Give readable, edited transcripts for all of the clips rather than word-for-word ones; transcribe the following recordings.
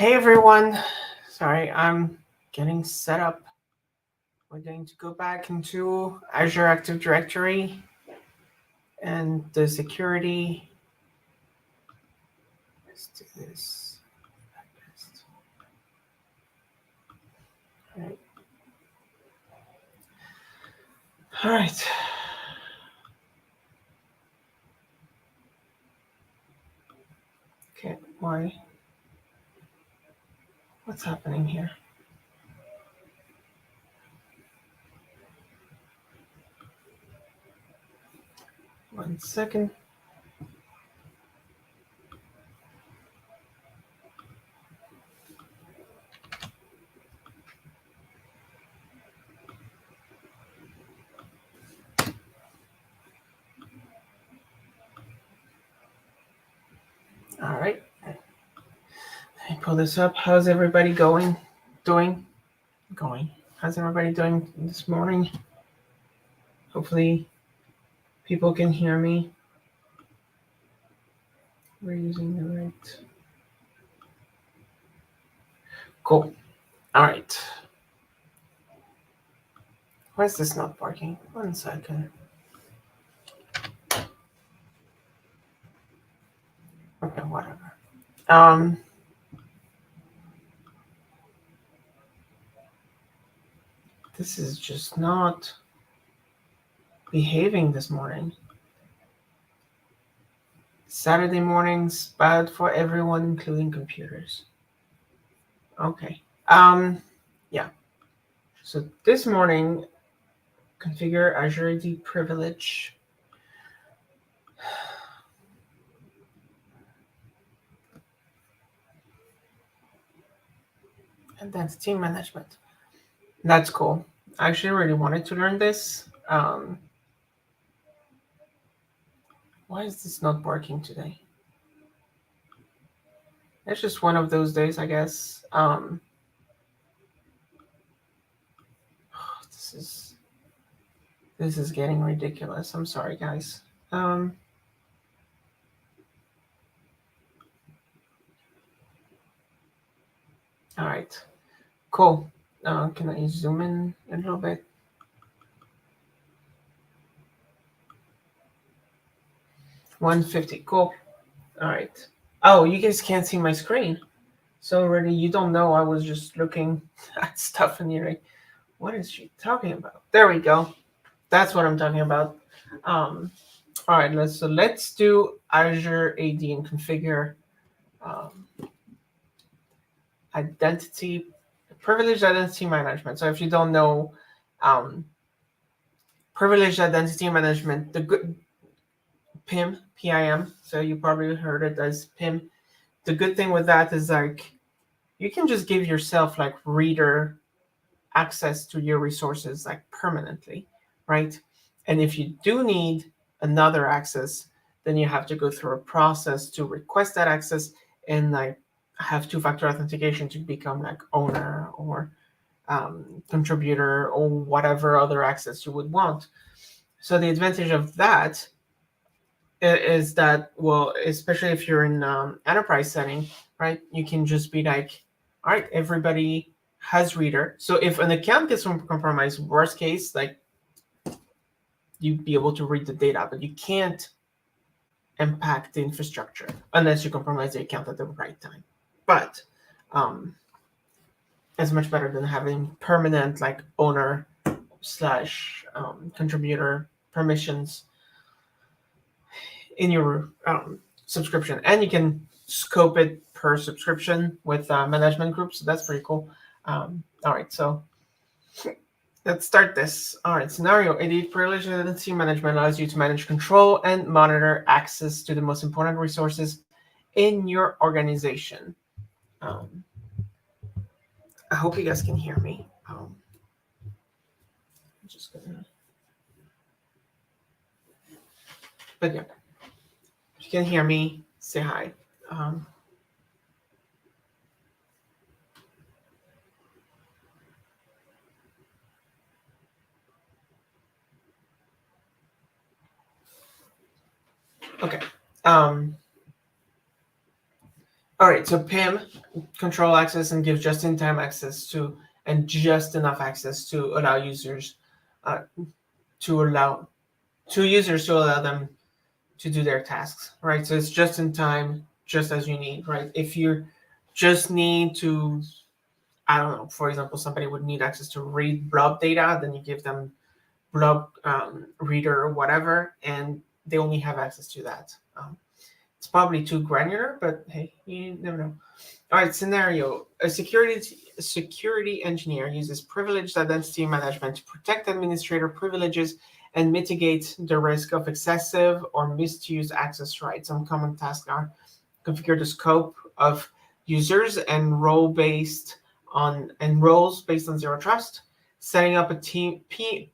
Hey everyone, sorry, I'm getting set up. We're going to go back into Azure Active Directory and the security. Let's do this. All right. Okay, why? What's happening here? One second. All right. Let me pull this up. How's everybody doing? How's everybody doing this morning? Hopefully people can hear me. We're using the right. Cool. All right. Why is this not working? 1 second. Okay, whatever. This is just not behaving this morning. Saturday mornings bad for everyone, including computers. Okay. Yeah. So this morning, configure Azure AD privilege. Identity management. That's cool. I actually really wanted to learn this. Why is this not working today? It's just one of those days, I guess. This is getting ridiculous. I'm sorry, guys. All right, cool. Can I zoom in a little bit? $150. Cool. All right. Oh, you guys can't see my screen. So already you don't know I was just looking at stuff and you're like, what is she talking about? There we go. That's what I'm talking about. All right, let's do Azure AD and configure privileged identity management. So if you don't know, privileged identity management, the good PIM, PIM. So you probably heard it as PIM. The good thing with that is like you can just give yourself like reader access to your resources like permanently, right? And if you do need another access, then you have to go through a process to request that access and like have two-factor authentication to become like owner or contributor or whatever other access you would want. So the advantage of that is that, well, especially if you're in enterprise setting, right? You can just be like, all right, everybody has reader. So if an account gets compromised, worst case, like you'd be able to read the data, but you can't impact the infrastructure unless you compromise the account at the right time. But it's much better than having permanent like owner slash contributor permissions in your subscription, and you can scope it per subscription with management groups. So that's pretty cool. All right, so let's start this. All right, scenario 88, privileged identity management allows you to manage, control, and monitor access to the most important resources in your organization. I hope you guys can hear me. I'm just gonna, but yeah, if you can hear me, say hi. Okay. All right, so PIM, control access and give just-in-time access to, and just enough access to allow users, uh, to allow users to allow them to do their tasks, right? So it's just in time, just as you need, right? If you just need to, I don't know, for example, somebody would need access to read blob data, then you give them blob reader or whatever, and they only have access to that. It's probably too granular, but hey, you never know. All right, scenario. A security engineer uses privileged identity management to protect administrator privileges and mitigate the risk of excessive or misused access rights. Some common tasks are configure the scope of users and roles based on zero trust, setting up a PIM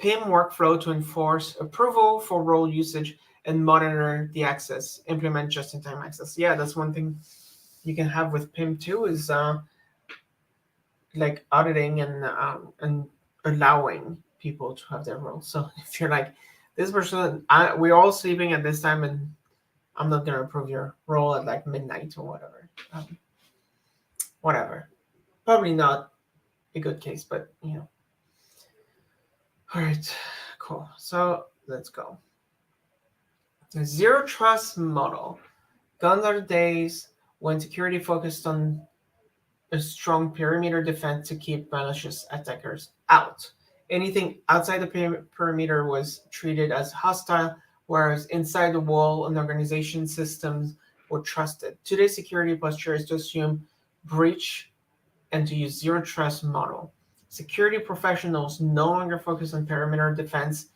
workflow to enforce approval for role usage and monitor the access, implement just-in-time access. Yeah, that's one thing you can have with PIM too, is like auditing and allowing people to have their roles. So if you're like, this person, we're all sleeping at this time, and I'm not gonna approve your role at like midnight or whatever. Whatever. Probably not a good case, but you know. All right, cool. So let's go. The zero trust model. Gone are the days when security focused on a strong perimeter defense to keep malicious attackers out. Anything outside the perimeter was treated as hostile, whereas inside the wall and organization systems were trusted. Today's security posture is to assume breach and to use zero trust model. Security professionals no longer focus on perimeter defense.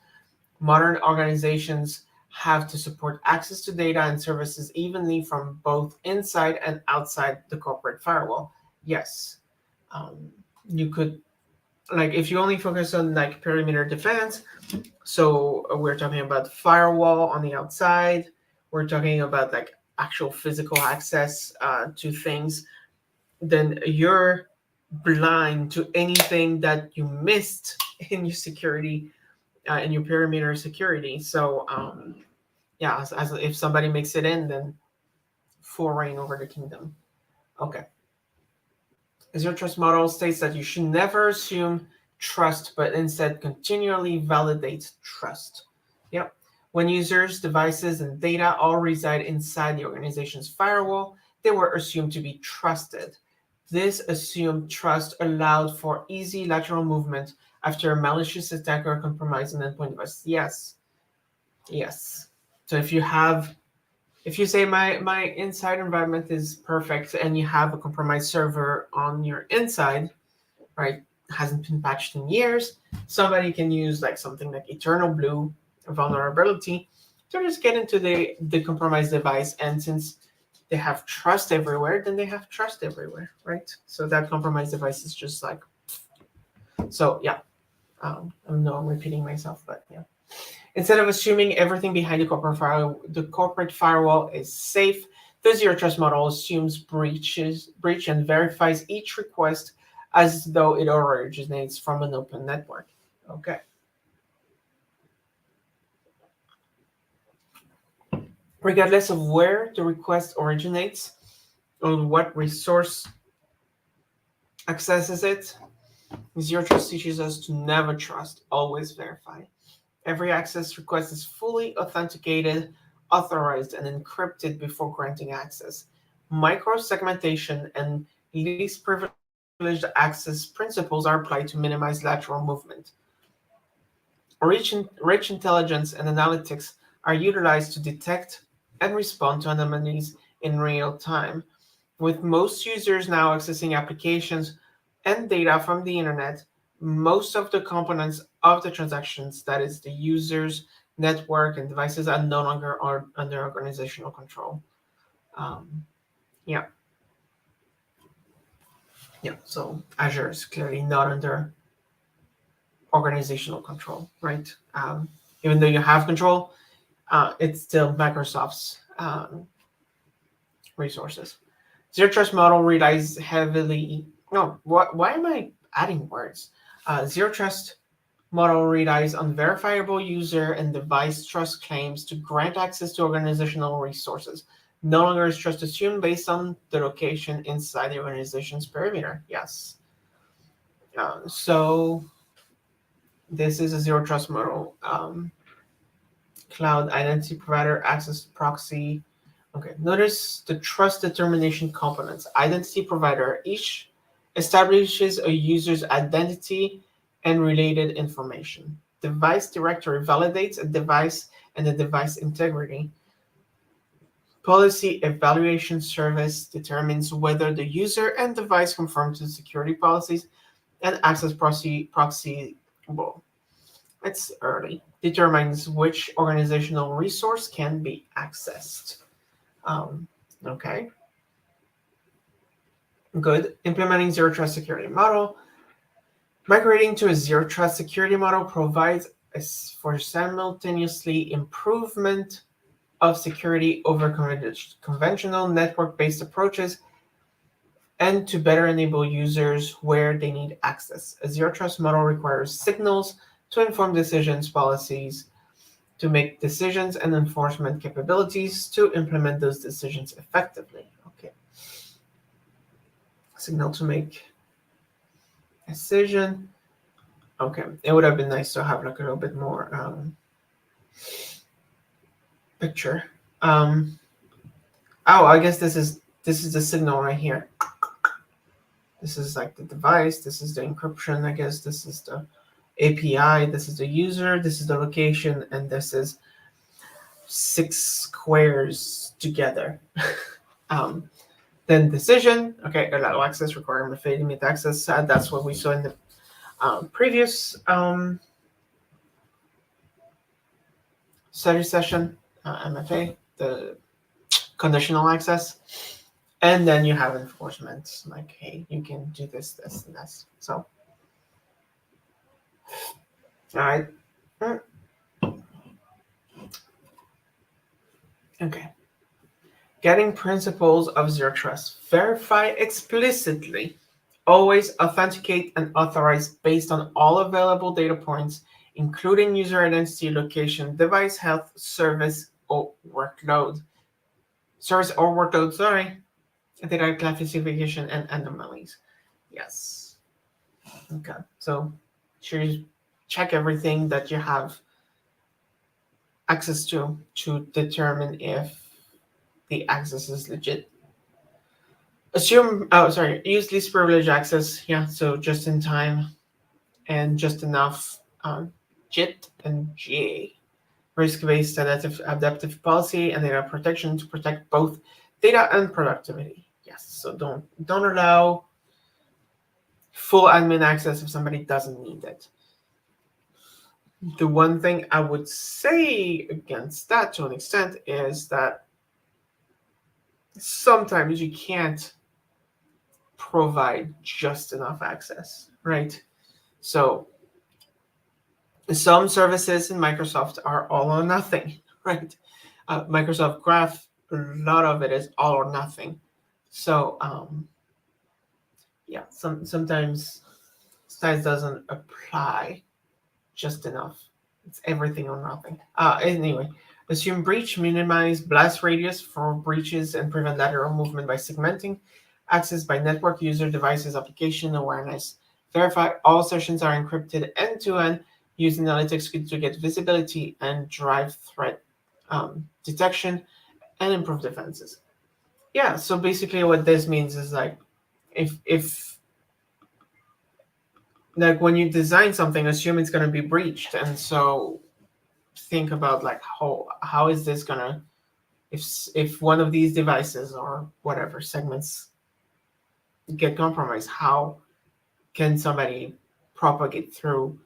Modern organizations have to support access to data and services evenly from both inside and outside the corporate firewall. Yes, you could, like, if you only focus on like perimeter defense, so we're talking about firewall on the outside, we're talking about like actual physical access to things, then you're blind to anything that you missed in your security, in your perimeter security. So yeah, as if somebody makes it in, then full reign over the kingdom. Okay. Zero trust model states that you should never assume trust, but instead continually validate trust. Yep. When users, devices, and data all reside inside the organization's firewall, they were assumed to be trusted. This assumed trust allowed for easy lateral movement after a malicious attack or compromise an endpoint device. Yes. Yes. So if you say my inside environment is perfect and you have a compromised server on your inside, right, hasn't been patched in years, somebody can use like something like Eternal Blue vulnerability to just get into the compromised device. And since they have trust everywhere, then they have trust everywhere, right? So that compromised device is just like, so yeah. I know I'm repeating myself, but yeah. Instead of assuming everything behind the corporate firewall is safe, the zero trust model assumes breach and verifies each request as though it originates from an open network. Okay. Regardless of where the request originates or what resource accesses it, zero trust teaches us to never trust, always verify. Every access request is fully authenticated, authorized, and encrypted before granting access. Micro-segmentation and least privileged access principles are applied to minimize lateral movement. Rich intelligence and analytics are utilized to detect and respond to anomalies in real time. With most users now accessing applications and data from the internet, most of the components of the transactions, that is the users, network, and devices, are no longer under organizational control. Yeah. Yeah. So Azure is clearly not under organizational control, right? Even though you have control, it's still Microsoft's resources. Zero trust model relies heavily. No, why am I adding words? Zero trust model relies on verifiable user and device trust claims to grant access to organizational resources. No longer is trust assumed based on the location inside the organization's perimeter. Yes. So this is a zero trust model. Cloud identity provider, access proxy. Okay, notice the trust determination components. Identity provider each establishes a user's identity and related information. Device directory validates a device and the device integrity. Policy evaluation service determines whether the user and device conform to security policies, and access proxy well, it's early, determines which organizational resource can be accessed. Okay, good. Implementing zero trust security model. Migrating to a zero trust security model provides for simultaneously improvement of security over conventional network-based approaches and to better enable users where they need access. A zero trust model requires signals to inform decisions, policies, to make decisions, and enforcement capabilities to implement those decisions effectively. Okay. Signal to make decision. Okay. It would have been nice to have like a little bit more picture. Oh, I guess this is the signal right here. This is like the device. This is the encryption. I guess this is the API. This is the user. This is the location, and this is 6 squares together. Then decision. Okay, allow access, requirement, limit access. That's what we saw in the previous study session, MFA, the conditional access. And then you have enforcement, like, hey, you can do this, this, and this. So, all right. Okay. Getting principles of zero trust. Verify explicitly. Always authenticate and authorize based on all available data points, including user identity, location, device health, service, or workload. Data classification and anomalies. Yes. Okay. So check everything that you have access to determine if the access is legit. Use least privilege access. Yeah, so just in time and just enough JIT and GA. Risk-based adaptive policy and data protection to protect both data and productivity. Yes, so don't allow full admin access if somebody doesn't need it. The one thing I would say against that to an extent is that sometimes you can't provide just enough access, right? So some services in Microsoft are all or nothing, right? Microsoft Graph, a lot of it is all or nothing. So yeah, sometimes size doesn't apply just enough. It's everything or nothing. Anyway, assume breach, minimize blast radius for breaches, and prevent lateral movement by segmenting. Access by network, user, devices, application awareness. Verify all sessions are encrypted end-to-end using analytics to get visibility and drive threat detection and improve defenses. Yeah, so basically what this means is like if like when you design something, assume it's going to be breached, and so think about like how is this going to if one of these devices or whatever segments get compromised, how can somebody propagate through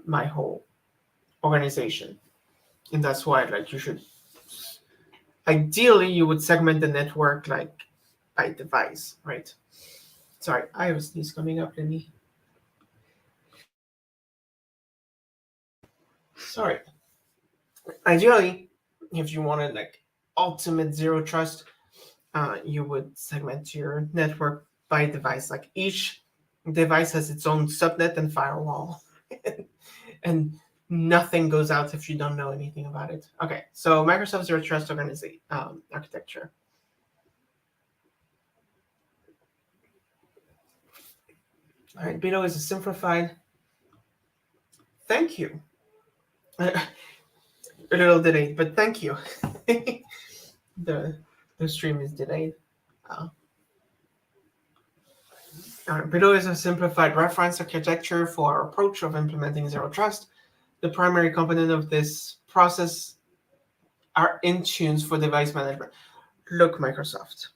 my whole organization? And that's why like you should ideally you would segment the network like by device, right? Sorry, I have a sneeze coming up in me. Sorry. Ideally, if you wanted like ultimate zero trust, you would segment your network by device. Like each device has its own subnet and firewall, and nothing goes out if you don't know anything about it. Okay, so Microsoft Zero Trust architecture. All right, below is a simplified. Thank you. A little delayed, but thank you. the the stream is delayed. Uh, Below is a simplified reference architecture for our approach of implementing zero trust. The primary component of this process are Intunes for device management. Look, Microsoft.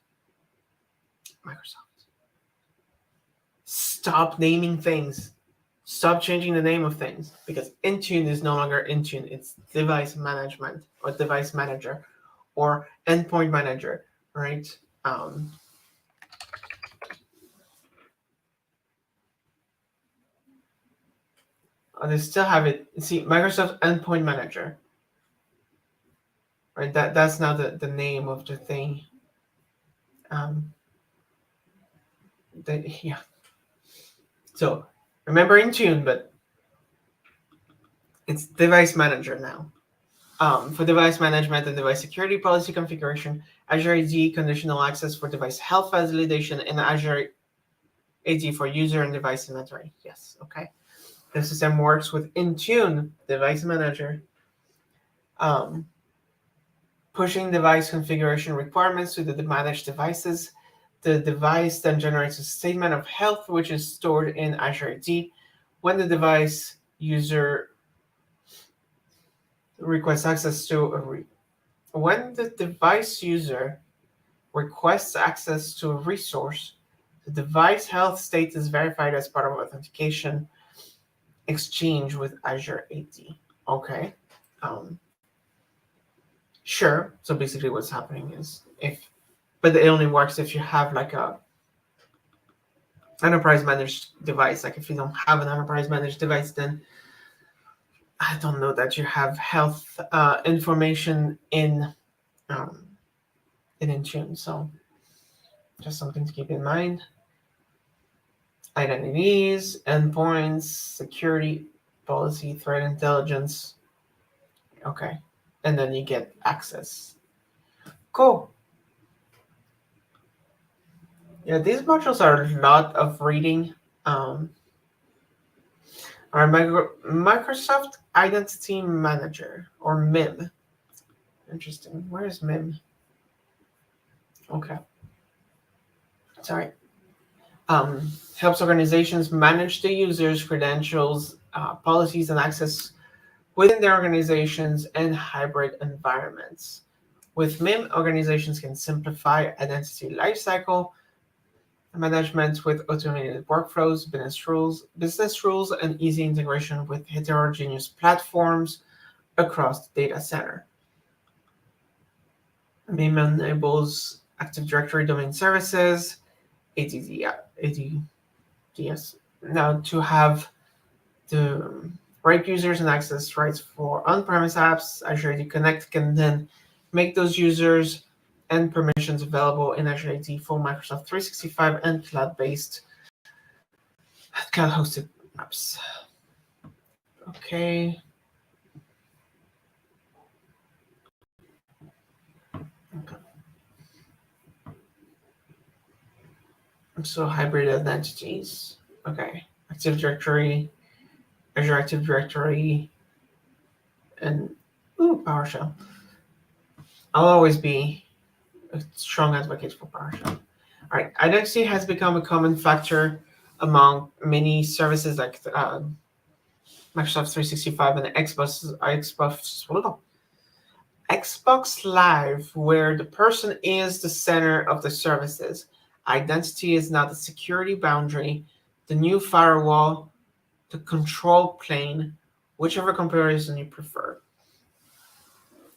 Stop naming things. Stop changing the name of things, because Intune is no longer Intune. It's device management or device manager or endpoint manager, right? They still have it. See, Microsoft Endpoint Manager, right? That's now the name of the thing. Yeah. So remember Intune, but it's device manager now. For device management and device security policy configuration, Azure AD conditional access for device health validation, and Azure AD for user and device inventory. Yes, okay. The system works with Intune Device Manager, pushing device configuration requirements to the managed devices. The device then generates a statement of health, which is stored in Azure AD. When the device user requests access to when the device user requests access to a resource, the device health state is verified as part of authentication exchange with Azure AD. Okay. Sure. So basically what's happening is but it only works if you have like a enterprise managed device. Like if you don't have an enterprise managed device, then I don't know that you have health information in Intune. So just something to keep in mind. Identities, endpoints, security, policy, threat intelligence. Okay. And then you get access. Cool. Yeah, these modules are a lot of reading. Our Microsoft Identity Manager, or MIM. Interesting. Where is MIM? Okay. Sorry. Helps organizations manage the users' credentials, policies, and access within their organizations and hybrid environments. With MIM, organizations can simplify identity lifecycle management with automated workflows, business rules, and easy integration with heterogeneous platforms across the data center. MIM enables Active Directory domain services, ADDS, now to have the right users and access rights for on-premise apps. Azure AD Connect can then make those users and permissions available in Azure AD for Microsoft 365 and cloud-based, cloud-hosted apps. Okay. So hybrid identities. Okay. Active Directory, Azure Active Directory, and PowerShell. I'll always be a strong advocate for PowerShell. All right. Identity has become a common factor among many services like Microsoft 365 and Xbox Live, where the person is the center of the services. Identity is not the security boundary, the new firewall, the control plane, whichever comparison you prefer.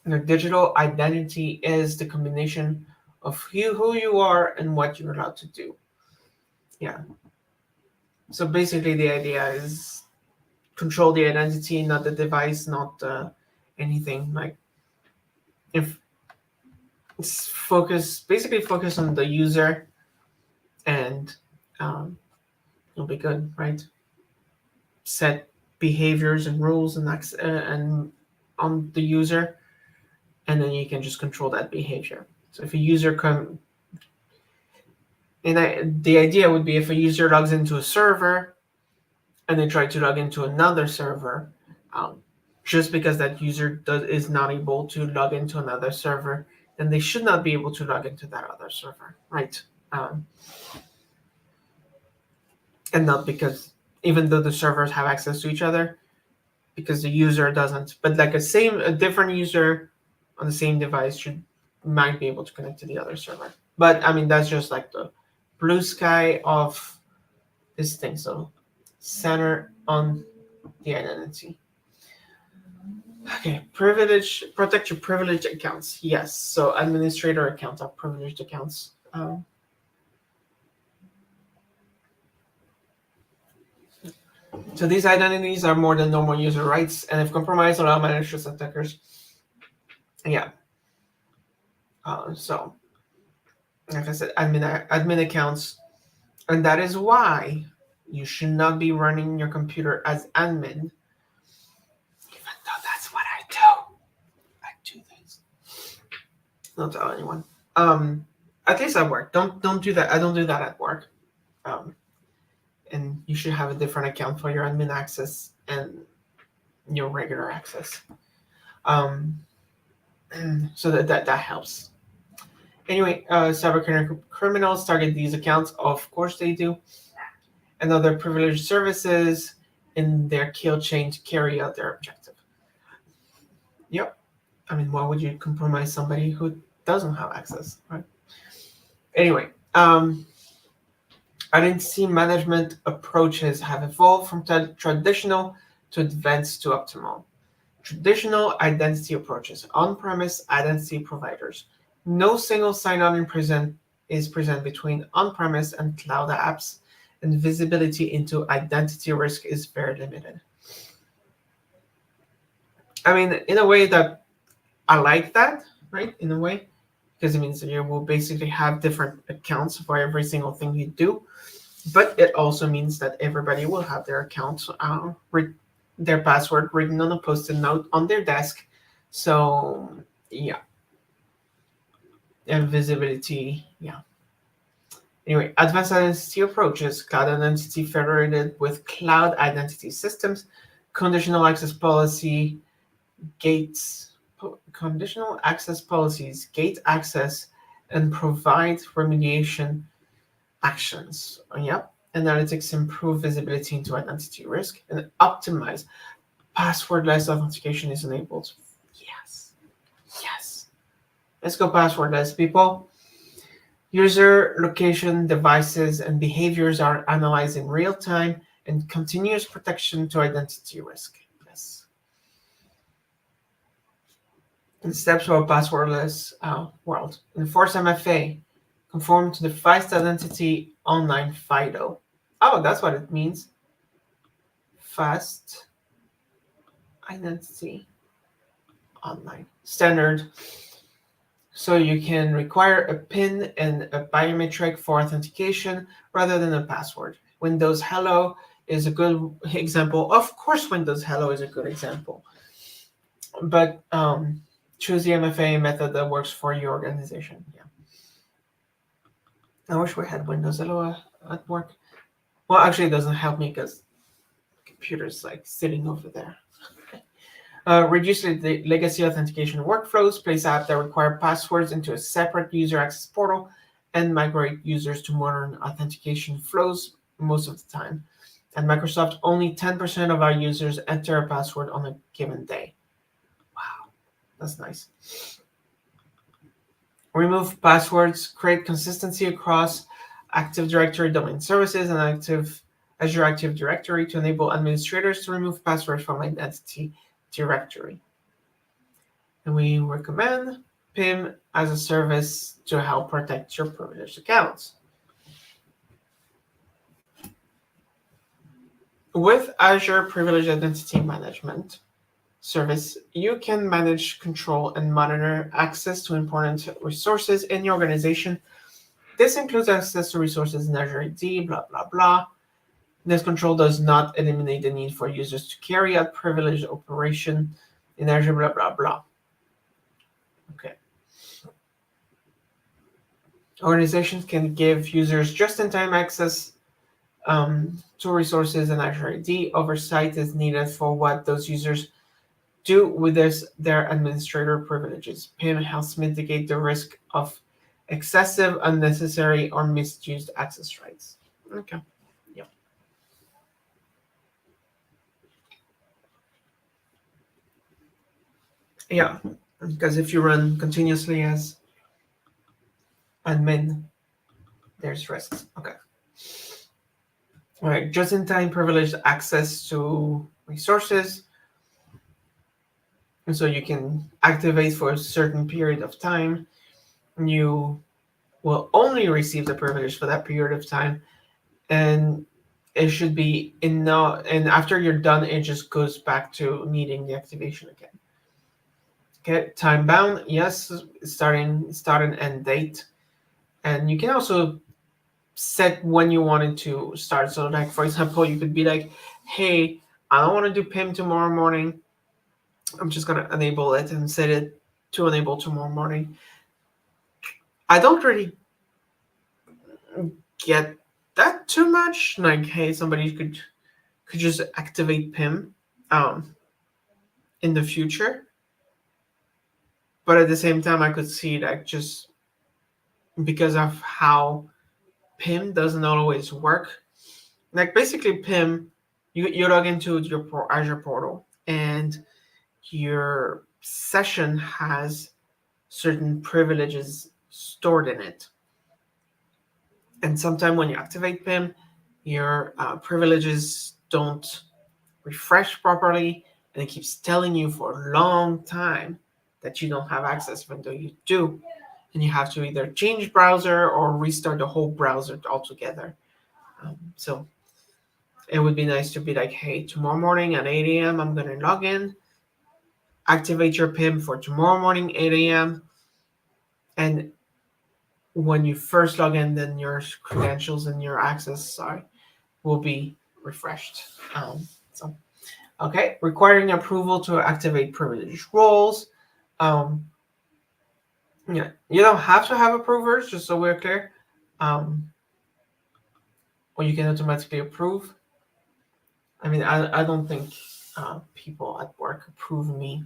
The digital identity is the combination of who you are and what you're allowed to do. Yeah. So basically the idea is control the identity, not the device, not anything. Like if it's basically focus on the user, and you'll be good, right? Set behaviors and rules and on the user, and then you can just control that behavior. So if a user And the idea would be if a user logs into a server and they try to log into another server, just because that user is not able to log into another server, then they should not be able to log into that other server, right? And not because, even though the servers have access to each other, because the user doesn't. But like a different user on the same device might be able to connect to the other server. But I mean, that's just like the blue sky of this thing. So center on the identity. Okay, protect your privileged accounts. Yes, so administrator accounts are privileged accounts. So these identities are more than normal user rights, and if compromised, allow malicious attackers. Yeah. So, like I said, admin accounts, and that is why you should not be running your computer as admin. Even though that's what I do. I do this. Don't tell anyone. At least at work. Don't do that. I don't do that at work. And you should have a different account for your admin access and your regular access. So that helps. Anyway, cyber criminals target these accounts. Of course they do. And other privileged services in their kill chain to carry out their objective. Yep. I mean, why would you compromise somebody who doesn't have access, right? Anyway, identity management approaches have evolved from traditional to advanced to optimal. Traditional identity approaches, on-premise identity providers. No single sign-on is present between on-premise and cloud apps, and visibility into identity risk is very limited. I mean, in a way that I like that, right? In a way, because it means that you will basically have different accounts for every single thing you do. But it also means that everybody will have their account, their password written on a post-it note on their desk. So yeah, and visibility, yeah. Anyway, advanced identity approaches, cloud identity federated with cloud identity systems, conditional access policy, conditional access policies, gate access, and provide remediation actions. Yep. Analytics improve visibility into identity risk and optimize. Passwordless authentication is enabled. Yes. Yes. Let's go passwordless, people. User location, devices, and behaviors are analyzed in real time and continuous protection to identity risk. Yes. And steps for a passwordless world. Enforce MFA. Conform to the fast identity online FIDO. Oh, that's what it means. Fast identity online standard. So you can require a PIN and a biometric for authentication rather than a password. Windows Hello is a good example. Of course, Windows Hello is a good example. But choose the MFA method that works for your organization. Yeah. I wish we had Windows Hello at work. Well, actually, it doesn't help me because the computer's like sitting over there. Reduce the legacy authentication workflows, place apps that require passwords into a separate user access portal, and migrate users to modern authentication flows most of the time. At Microsoft, only 10% of our users enter a password on a given day. Wow, that's nice. Remove passwords, create consistency across Active Directory domain services and Azure Active Directory to enable administrators to remove passwords from identity directory. And we recommend PIM as a service to help protect your privileged accounts. With Azure Privileged Identity Management service, you can manage, control, and monitor access to important resources in your organization. This includes access to resources in Azure AD, blah, blah, blah. This control does not eliminate the need for users to carry out privileged operation in Azure, blah, blah, blah. Okay. Organizations can give users just-in-time access to resources in Azure AD. Oversight is needed for what those users do with their administrator privileges. PIM helps mitigate the risk of excessive, unnecessary, or misused access rights. Okay. Yeah. Yeah. Because if you run continuously as admin, there's risks. Okay. All right. Just-in-time privileged access to resources. And so you can activate for a certain period of time. You will only receive the privilege for that period of time, and it should be enough. And after you're done, it just goes back to needing the activation again. Okay, time bound, yes, start and end date, and you can also set when you want it to start. So, like for example, you could be like, "Hey, I don't want to do PIM tomorrow morning. I'm just gonna enable it and set it to enable tomorrow morning." I don't really get that too much. Like, hey, somebody could just activate PIM in the future. But at the same time, I could see like just because of how PIM doesn't always work. Like basically PIM, you log into your Azure portal and your session has certain privileges stored in it. And sometimes when you activate PIM, your privileges don't refresh properly, and it keeps telling you for a long time that you don't have access, even though you do. And you have to either change browser or restart the whole browser altogether. So it would be nice to be like, hey, tomorrow morning at 8 a.m., I'm going to log in, activate your PIM for tomorrow morning, 8 a.m. And when you first log in, then your credentials and your access will be refreshed. So okay, requiring approval to activate privileged roles. Um, yeah, you don't have to have approvers, just so we're clear. Or you can automatically approve. I mean, I don't think people at work approve me,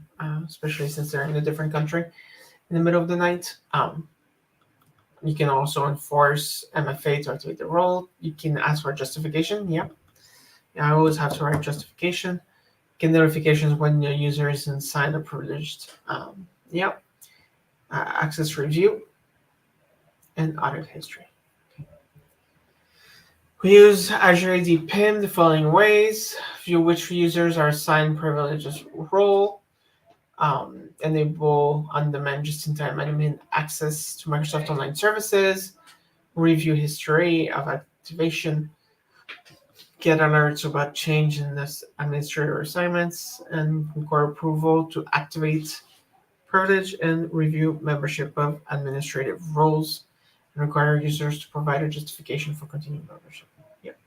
especially since they're in a different country in the middle of the night. You can also enforce MFA to activate the role. You can ask for justification. Yep. Yeah, I always have to write justification. Get notifications when your user is inside a privileged. Yep. Access review and audit history. We use Azure AD PIM the following ways: view which users are assigned privileges role, enable on-demand just-in-time admin access to Microsoft Online Services, review history of activation, get alerts about change in this administrator assignments, and require approval to activate privilege and review membership of administrative roles, and require users to provide a justification for continued membership. Yep.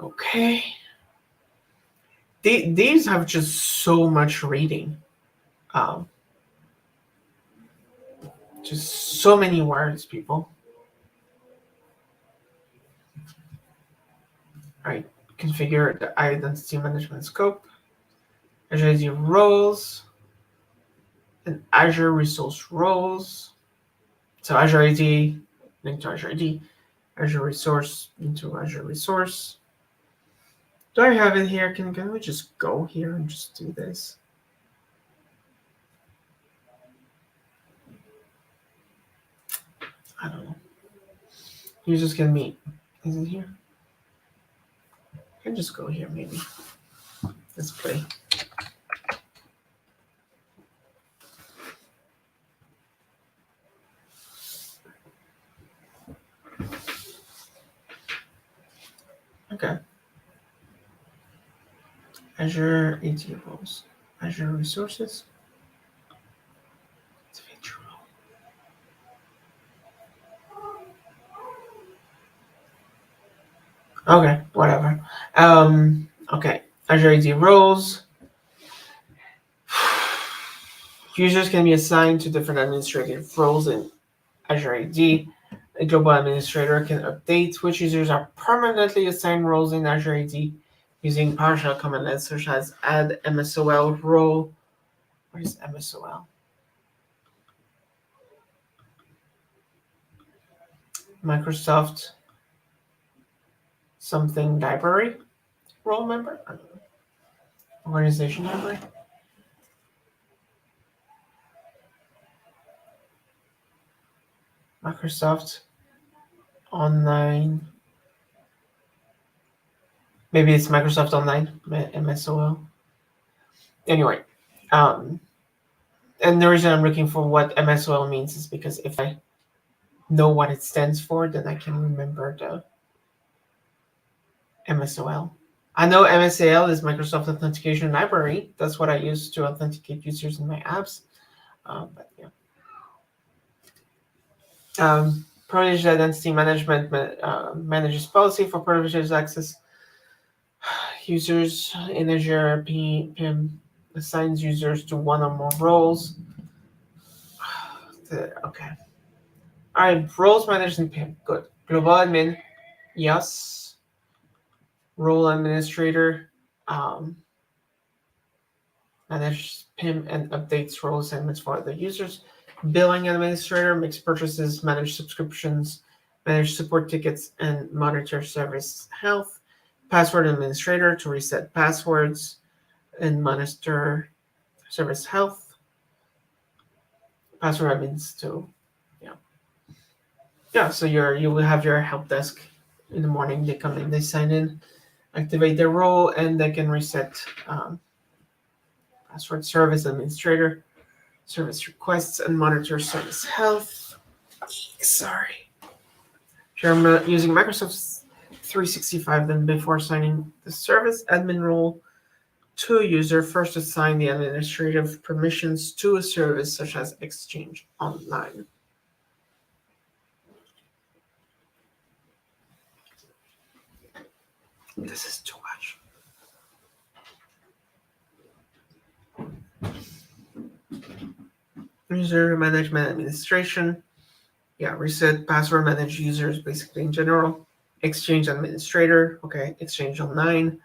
Okay. These have just so much reading. Um, just so many words, people. All right. Configure the identity management scope, Azure AD roles, and Azure resource roles. So Azure AD, link to Azure AD, Azure resource into Azure resource. Do I have it here? Can we just go here and just do this? I don't know. Users can meet. Is it here? I can just go here maybe. Let's play. Okay. Azure AD roles. Azure resources. It's a feature role. Okay, whatever. Okay. Azure AD roles. Users can be assigned to different administrative roles in Azure AD. A global administrator can update which users are permanently assigned roles in Azure AD using PowerShell commandlets such as add MSOL role. Where is MSOL? Microsoft something library role member? Organization library? Microsoft Online. Maybe it's Microsoft Online, MSOL. Anyway, and the reason I'm looking for what MSOL means is because if I know what it stands for, then I can remember the MSOL. I know MSAL is Microsoft Authentication Library. That's what I use to authenticate users in my apps. But yeah. Privileged identity management manages policy for privileged access. Users in Azure PIM assigns users to one or more roles. Okay. All right, roles managed in PIM. Good. Global admin. Yes. Role administrator. Manage PIM and updates role assignments for other users. Billing administrator makes purchases, manage subscriptions, manage support tickets, and monitor service health. Password administrator to reset passwords and monitor service health. Password admins to, so you will have your help desk in the morning. They come in, they sign in, activate their role, and they can reset password. Service administrator, service requests, and monitor service health. Sorry. If you're using Microsoft 365, then before signing the service admin role to a user, first assign the administrative permissions to a service such as Exchange Online. This is too much. User management administration. Yeah, reset, password, manage users, basically in general. Exchange administrator. Okay, Exchange Online.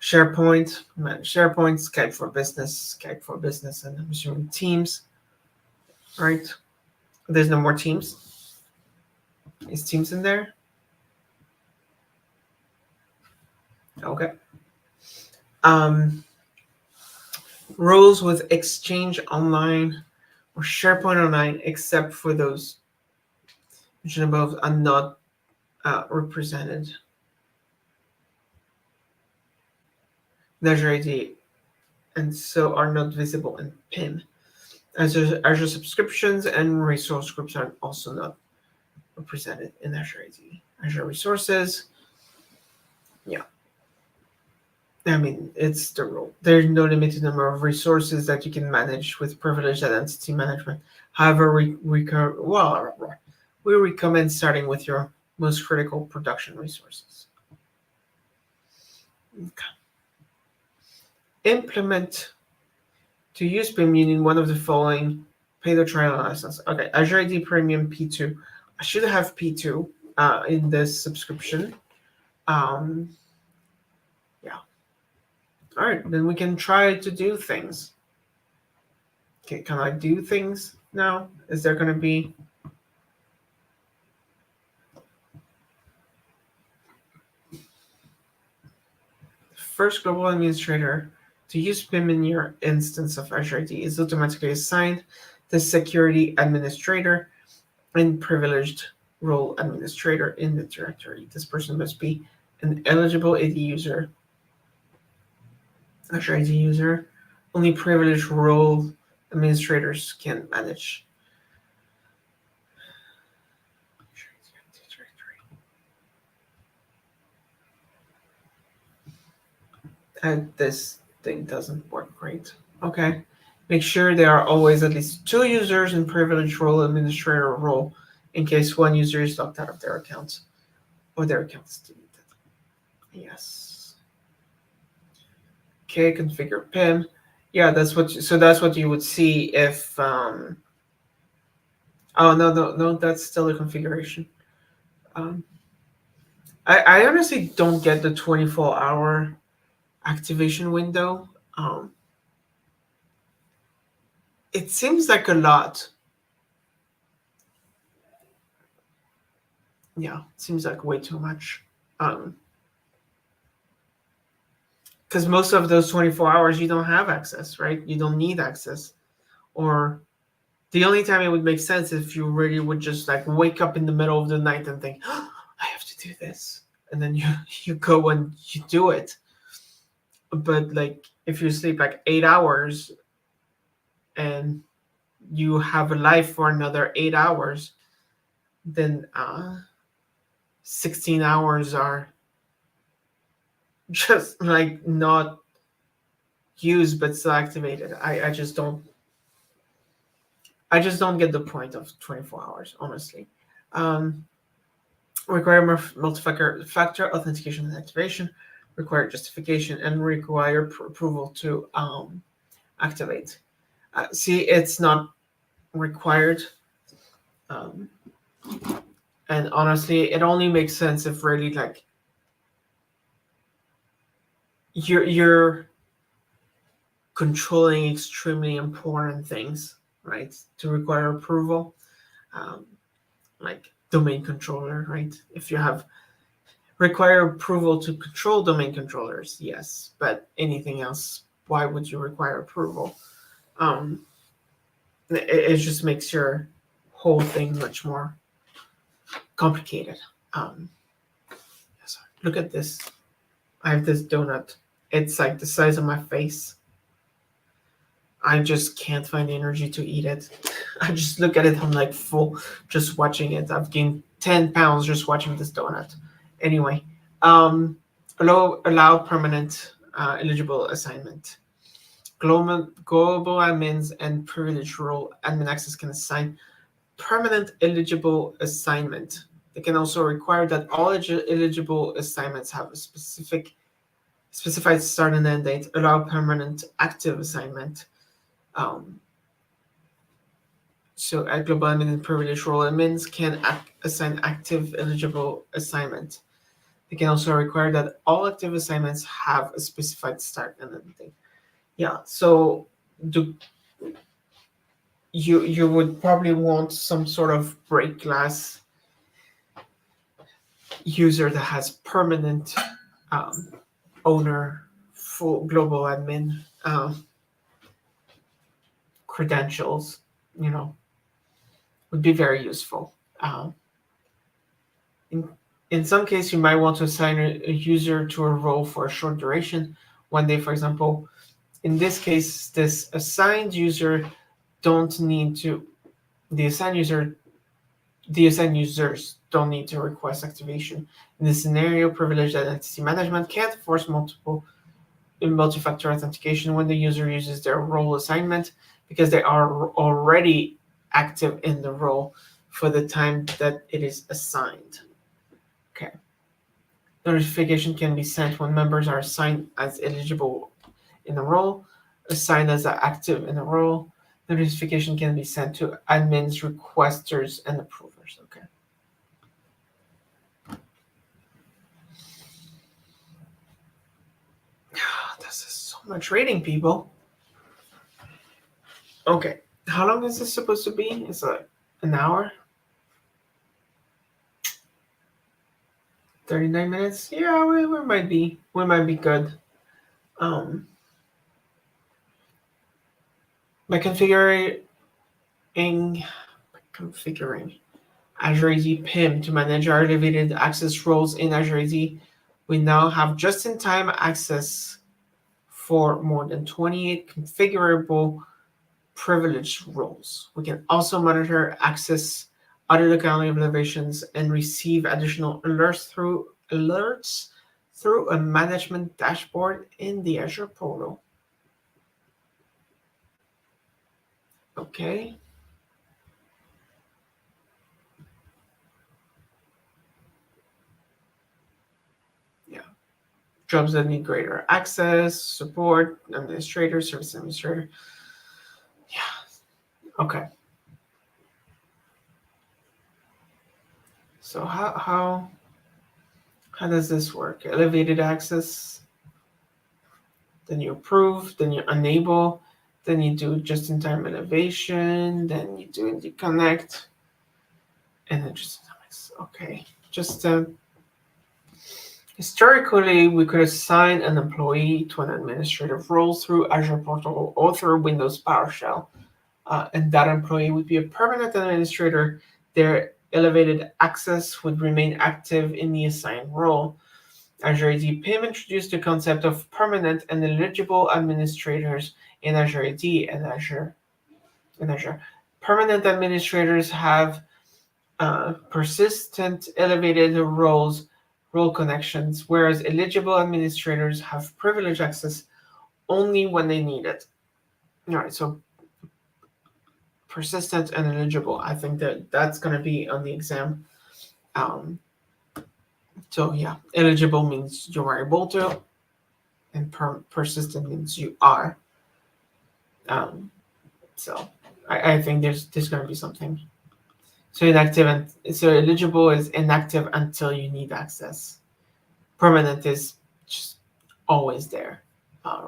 SharePoint, manage SharePoint, Skype for Business, and I'm assuming Teams. Right? There's no more Teams. Is Teams in there? Okay. Roles with Exchange Online or SharePoint Online, except for those mentioned above, are not represented. Azure AD, and so are not visible in PIM. Azure subscriptions and resource groups are also not represented in Azure AD. Azure resources, yeah. I mean, it's the rule. There's no limited number of resources that you can manage with privileged identity management. However, we recommend starting with your most critical production resources. Okay. Implement to use PIM, you need one of the following: pay the trial license. Okay, Azure AD Premium P2. I should have P2 in this subscription. Yeah. All right, then we can try to do things. Okay, can I do things now? Is there going to be... First global administrator to use PIM in your instance of Azure AD is automatically assigned the security administrator and privileged role administrator in the directory. This person must be an eligible AD user, Azure AD user. Only privileged role administrators can manage. And this thing doesn't work great. Okay. Make sure there are always at least 2 users in privileged role administrator role in case one user is locked out of their account or their account is deleted. Yes. Okay, configure PIM. Yeah, that's what you would see if Oh, no, that's still a configuration. Um, I honestly don't get the 24-hour activation window. Um, it seems like a lot. Yeah, it seems like way too much. Because most of those 24 hours you don't have access, right? You don't need access. Or the only time it would make sense if you really would just like wake up in the middle of the night and think, oh, I have to do this. And then you go and you do it. But like if you sleep like 8 hours and you have a life for another 8 hours, then 16 hours are just like not used but still activated. I just don't get the point of 24 hours, honestly. Um, require multi-factor authentication and activation, require justification, and require approval to activate. See, it's not required. Um, and honestly, it only makes sense if really like you're controlling extremely important things, right? To require approval, um, like domain controller, right? If you have require approval to control domain controllers, yes, but anything else, why would you require approval? Um, it just makes your whole thing much more complicated. Um, yes, look at this. I have this donut. It's like the size of my face. I just can't find the energy to eat it. I just look at it, I'm like full just watching it. I've gained 10 pounds just watching this donut. Anyway, allow permanent eligible assignment. Global admins and privileged role admin access can assign permanent eligible assignment. They can also require that all eligible assignments have a specified start and end date. Allow permanent active assignment. Um, So at global admin and privileged role admins can assign active eligible assignment. They can also require that all active assignments have a specified start and end date. Yeah, so do you would probably want some sort of break glass user that has permanent um, owner full global admin credentials, you know, would be very useful. In, in some case, you might want to assign a user to a role for a short duration, 1 day, for example. In this case, this assigned user don't need to, the assigned user, the assigned users don't need to request activation. In this scenario, privileged identity management can't force multi-factor authentication when the user uses their role assignment because they are already active in the role for the time that it is assigned. Okay. Notification can be sent when members are assigned as eligible in a role, assigned as active in a role. Notification can be sent to admins, requesters, and approvers. Okay. This is so much reading, people. Okay. How long is this supposed to be? It's like an hour? 39 minutes? Yeah, we might be. We might be good. Um, by configuring Azure AD PIM to manage our elevated access roles in Azure AD, we now have just-in-time access for more than 28 configurable privileged roles. We can also monitor access, other locality elevations, and receive additional alerts through a management dashboard in the Azure portal. Okay. Yeah. Jobs that need greater access, support, administrator, service administrator. Yeah. Okay. So how does this work? Elevated access, then you approve, then you enable, then you do just-in-time innovation, then you do indie connect, and then just okay. Just historically, we could assign an employee to an administrative role through Azure Portal or through Windows PowerShell, and that employee would be a permanent administrator. Their elevated access would remain active in the assigned role. Azure AD PIM introduced the concept of permanent and eligible administrators in Azure AD and Azure. Permanent administrators have persistent elevated role connections, whereas eligible administrators have privileged access only when they need it. All right, so persistent and eligible. I think that's going to be on the exam. So yeah, eligible means you are able to, and persistent means you are. So I think there's going to be something. So inactive and so eligible is inactive until you need access. Permanent is just always there,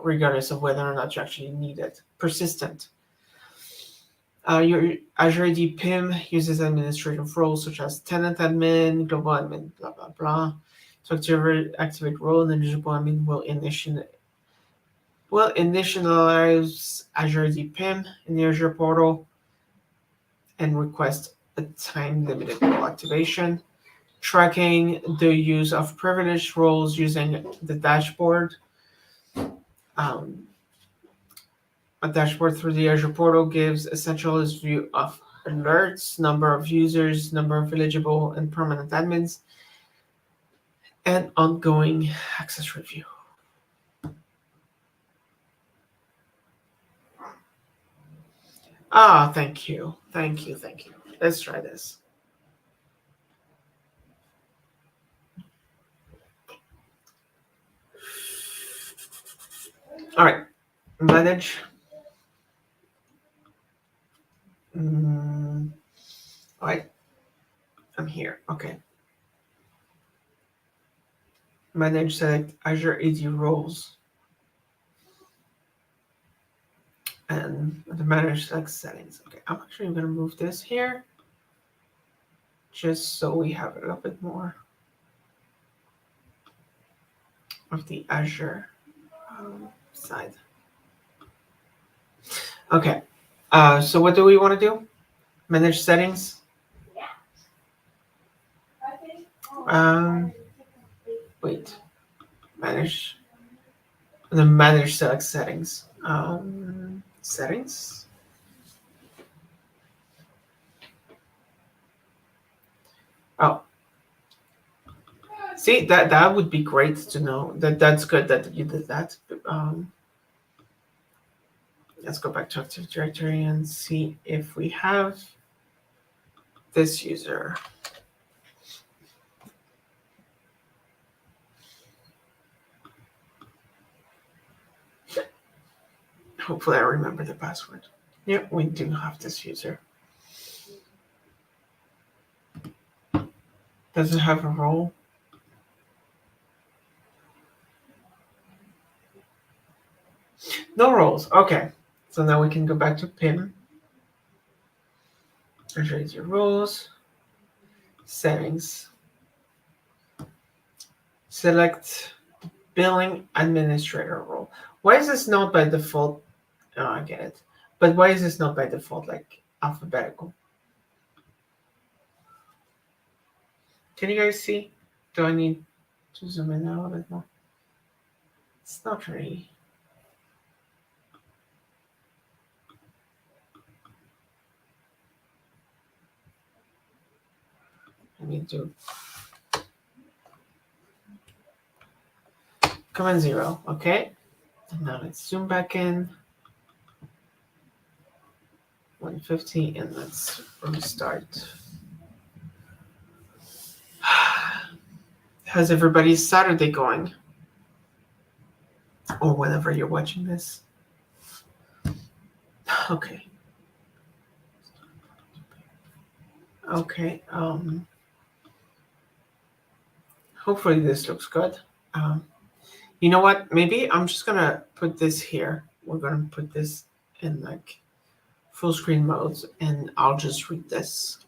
regardless of whether or not you actually need it. Persistent. Your Azure AD PIM uses administrative roles such as tenant admin, global admin, blah blah blah. So activate role, and eligible admin will initialize Azure AD PIM in the Azure portal and request a time-limited role activation. Tracking the use of privileged roles using the dashboard. A dashboard through the Azure portal gives a centralized view of alerts, number of users, number of eligible and permanent admins, and ongoing access review. Thank you. Let's try this. All right, manage. All right, I'm here. Okay. Manage, select Azure AD roles. And the manage select settings. Okay, I'm actually going to move this here just so we have a little bit more of the Azure side. Okay, so what do we want to do? Manage settings. Wait, manage. The manage select settings. Settings. Oh, see that would be great to know. That's good that you did that. Let's go back to Active Directory and see if we have this user. Hopefully I remember the password. Yep, we do have this user. Does it have a role? No roles. Okay. So now we can go back to PIM. Azure AD roles. Settings. Select billing administrator role. Why is this not by default? Oh, I get it. But why is this not by default, like alphabetical? Can you guys see? Do I need to zoom in a little bit more? It's not really. I need to. Command 0, okay. And now let's zoom back in. 150, and let's restart. How's everybody's Saturday going? Or whenever you're watching this. Okay. Okay. hopefully this looks good. You know what? Maybe I'm just gonna put this here. We're gonna put this in like full screen modes, and I'll just read this.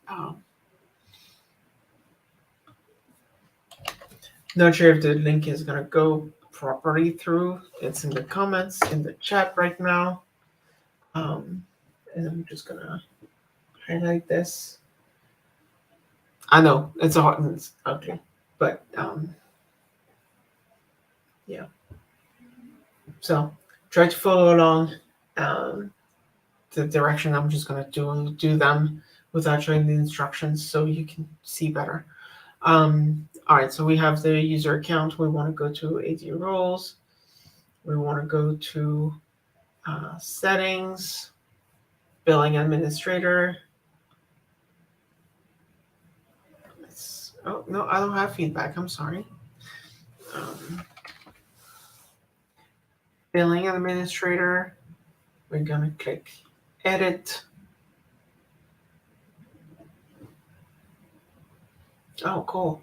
Not sure if the link is gonna go properly through. It's in the comments in the chat right now. And I'm just gonna highlight this. I know it's ugly, but yeah. So try to follow along the direction. I'm just gonna do them without showing the instructions so you can see better. All right, so we have the user account. We want to go to AD roles. We want to go to settings, billing administrator. Oh no, I don't have feedback. I'm sorry. Billing administrator. We're gonna click edit. Oh, cool.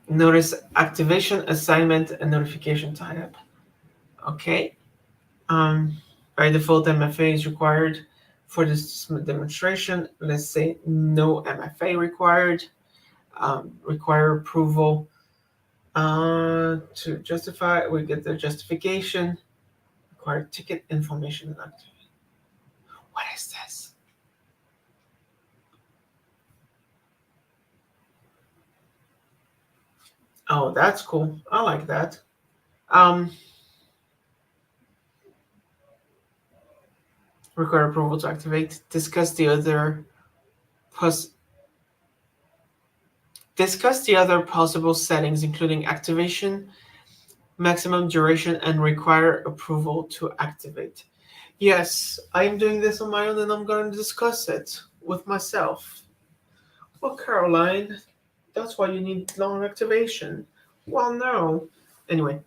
Notice activation, assignment, and notification type. Okay. By default, MFA is required for this demonstration. Let's say no MFA required. Require approval to justify. We get the justification. Require ticket information and activity. What is this? Oh, that's cool. I like that. Require approval to activate. Discuss the other possible settings, including activation, maximum duration, and require approval to activate. Yes, I'm doing this on my own, and I'm going to discuss it with myself. Well, Caroline, that's why you need long activation. Well, no. Anyway,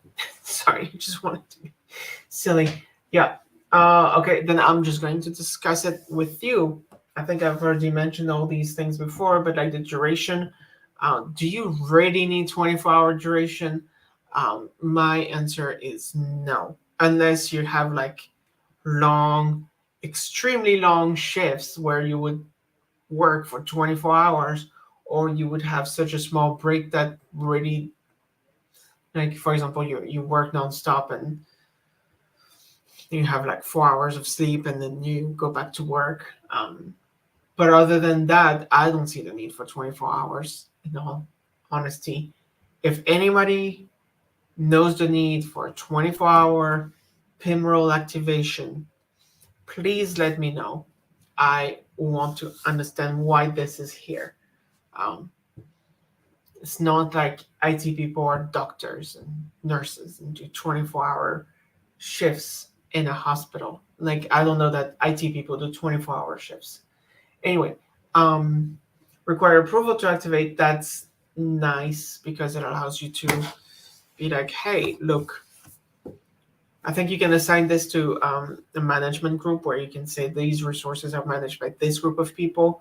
sorry, just wanted to be silly. Yeah. Okay, then I'm just going to discuss it with you. I think I've already mentioned all these things before, but like the duration. Do you really need 24-hour duration? My answer is no, unless you have like long, extremely long shifts where you would work for 24 hours, or you would have such a small break that really, like for example, you work nonstop and you have like 4 hours of sleep and then you go back to work. But other than that, I don't see the need for 24 hours in all honesty. If anybody knows the need for a 24-hour PIM role activation, please let me know. I want to understand why this is here. It's not like IT people are doctors and nurses and do 24-hour shifts in a hospital. Like, I don't know that IT people do 24-hour shifts. Anyway, require approval to activate. That's nice because it allows you to be like, hey, look, I think you can assign this to a management group where you can say these resources are managed by this group of people.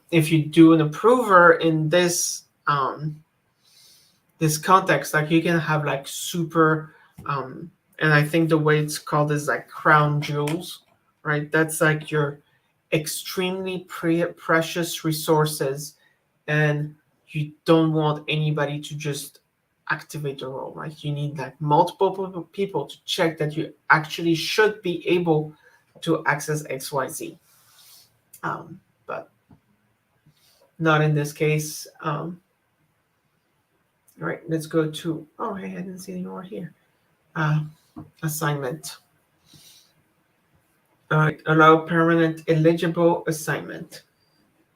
If you do an approver in this this context, like you can have like super, and I think the way it's called is like crown jewels, right? That's like your extremely precious resources, and you don't want anybody to just activate the role, right? You need like multiple people to check that you actually should be able to access XYZ. But not in this case. All right, let's go to, oh, hey, I didn't see any more here. Assignment. All right, allow permanent eligible assignment.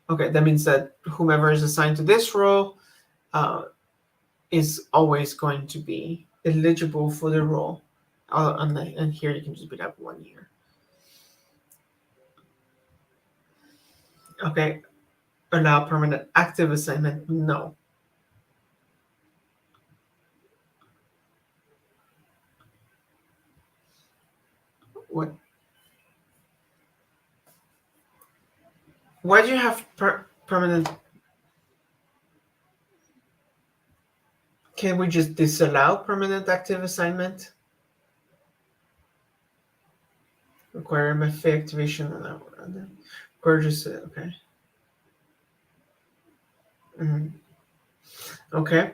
Okay, that means that whomever is assigned to this role is always going to be eligible for the role. And here you can just be like 1 year. Okay, allow permanent active assignment. No. What? Why do you have permanent? Can we just disallow permanent active assignment? Require MFA activation and then purchase it. Okay. Mhm. Okay.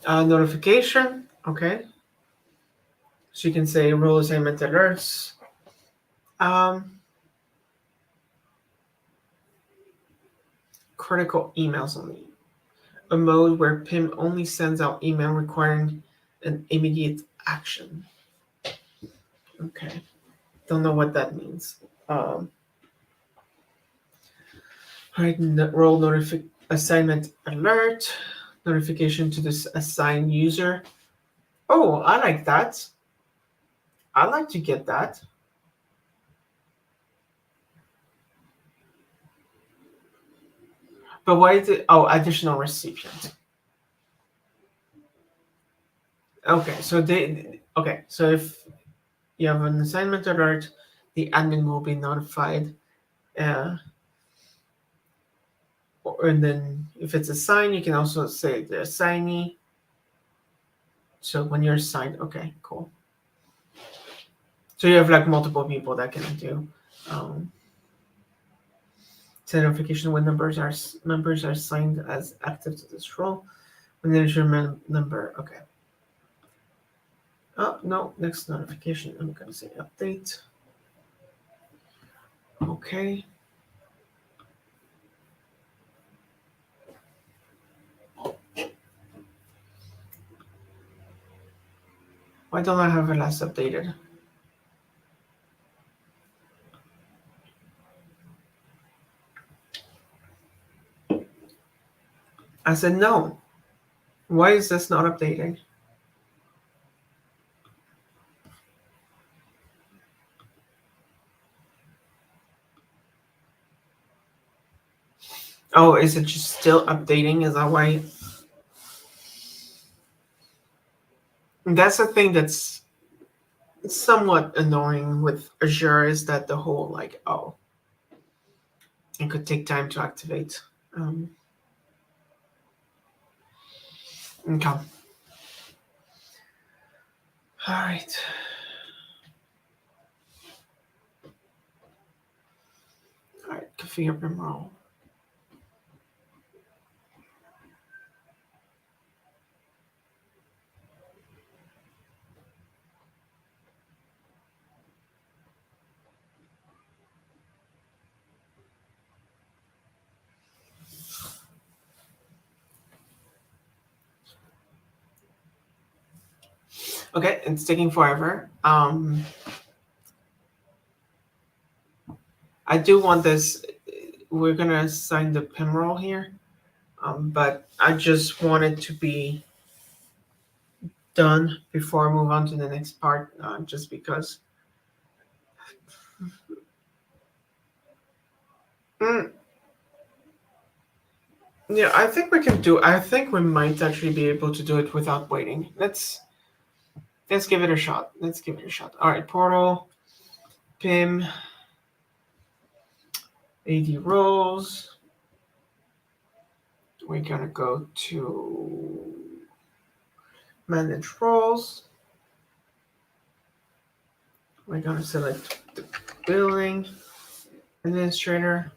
Notification. Okay. So you can say role assignment alerts. Um, Critical emails only. A mode where PIM only sends out email requiring an immediate action. Okay. Don't know what that means. Right, role assignment alert, notification to this assigned user. Oh, I like that. I like to get that. But why is it? Oh, additional recipient. Okay, so so if you have an assignment alert, the admin will be notified. Uh, and then if it's assigned, you can also say the assignee. So when you're assigned, okay, cool. So you have like multiple people that can do. Set notification when members are assigned as active to this role. When there's your number, okay. Oh no, next notification. I'm gonna say update. Okay. Why don't I have it last updated? I said no. Why is this not updating? Oh, is it just still updating? Is that why? That's the thing that's somewhat annoying with Azure is that the whole like, oh, it could take time to activate. Okay. All right. All right. Configure PIM role. Okay, it's taking forever. I do want this. We're gonna assign the PIM role here, but I just want it to be done before I move on to the next part, just because. Mm, yeah, I think we can do. I think we might actually be able to do it without waiting. Let's give it a shot. Let's give it a shot. All right, portal, PIM, AD roles. We're gonna go to manage roles. We're gonna select the building administrator.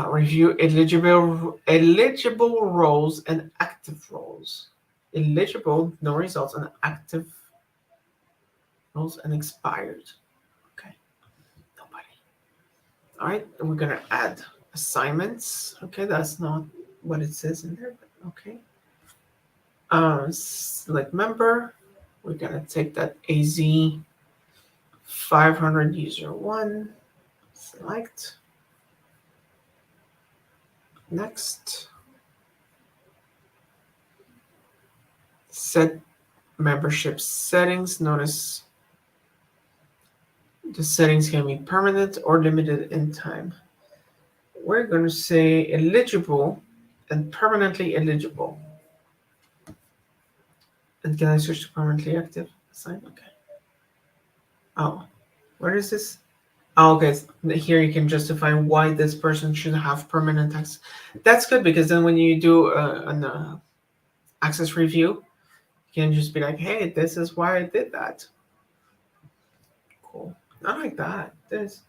Review eligible roles and active roles. Eligible, no results, and active roles and expired. Okay, nobody. All right, and we're gonna add assignments. Okay, that's not what it says in there, but okay. Select member. We're gonna take that AZ 500 user one. Select. Next. Set membership settings. Notice the settings can be permanent or limited in time. We're going to say eligible and permanently eligible. And can I switch to permanently active? Assign. Okay. Oh, where is this? Oh, okay, here you can justify why this person should have permanent access. That's good because then when you do an access review, you can just be like, hey, this is why I did that. Cool. I like that. This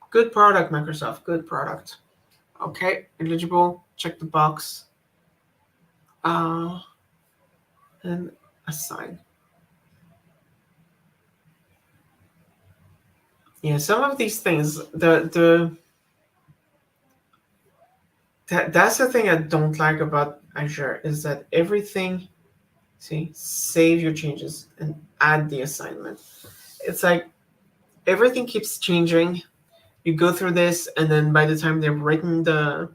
good product, Microsoft. Good product. Okay, eligible. Check the box. Uh, and assign. Yeah, some of these things, that's the thing I don't like about Azure is that everything. See, save your changes and add the assignment. It's like everything keeps changing. You go through this, and then by the time they've written the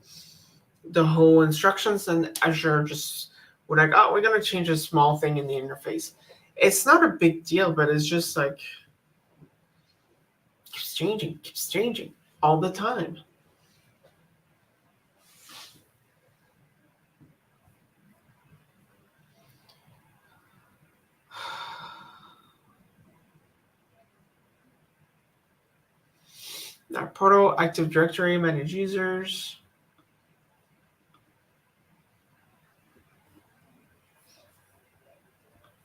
whole instructions, and Azure just we're like, oh, we're gonna change a small thing in the interface. It's not a big deal, but it's just like keeps changing all the time. Now, Portal, Active Directory, manage users.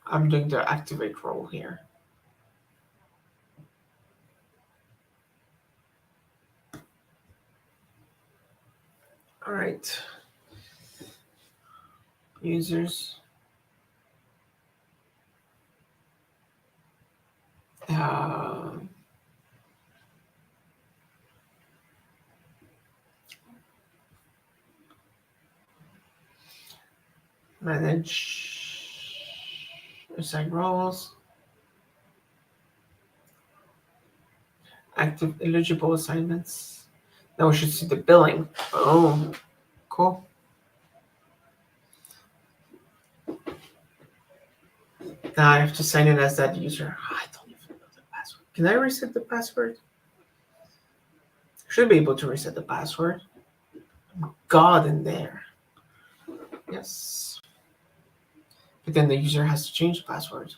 I'm doing the activate role here. All right. Users. Uh, manage. Assign roles. Active eligible assignments. Now we should see the billing. Oh, cool. Now I have to sign in as that user. I don't even know the password. Can I reset the password? Should be able to reset the password. God in there. Yes. But then the user has to change the password.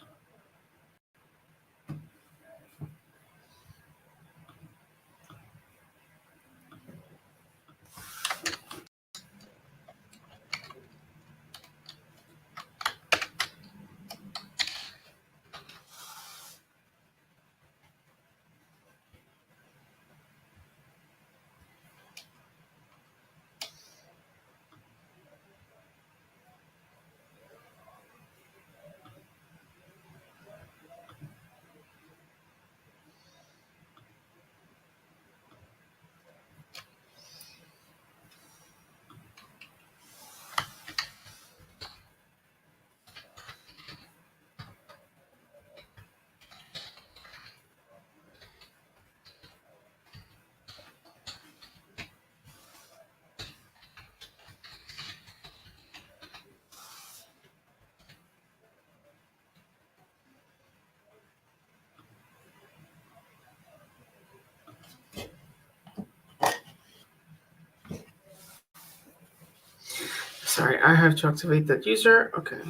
Sorry, I have to activate that user. Okay.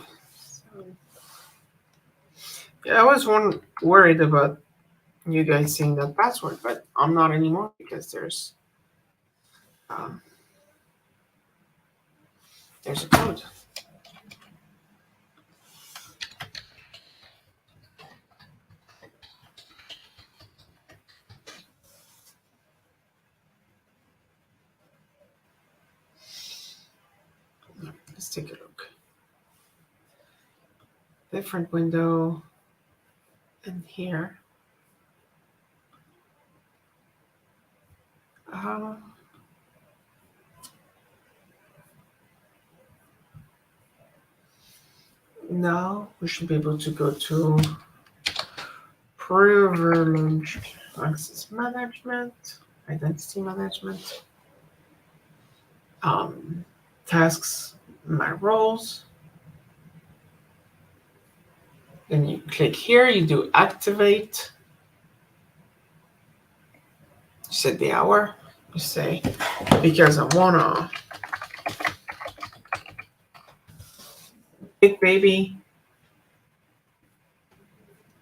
Yeah, I was worried about you guys seeing that password, but I'm not anymore because um, there's a code. Let's take a look. Different window. And here. Uh, now we should be able to go to privileged access management, identity management, tasks, my roles. Then you click here, you do activate. You set the hour. You say, because I wanna big baby.